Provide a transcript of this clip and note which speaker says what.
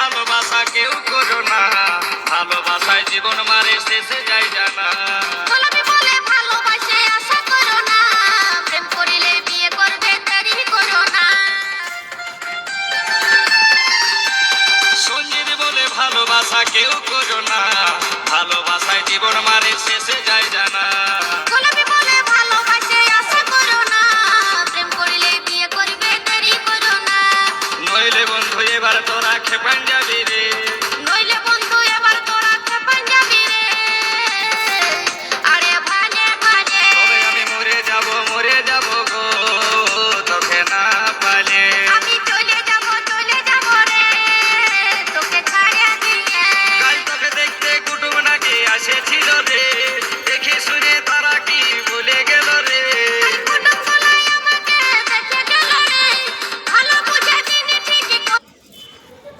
Speaker 1: ভালোবাসা কেউ করো না, ভালোবাসায় জীবন মারে শেষে যায় জানা।
Speaker 2: গোলাপি বলে ভালোবাসে আশা করো না, প্রেম করিলে বিয়ে করবে দেরি করো না।
Speaker 1: সঞ্জিত বলে ভালোবাসা কেউ করো না, ভালোবাসায় জীবন মারে শেষে যায় জানা।
Speaker 2: গোলাপি বলে ভালোবাসে আশা করো না, প্রেম করিলে বিয়ে করবে দেরি করো না।
Speaker 1: নইলে বন্ধু এবার তোরা খেপান যাবি রে।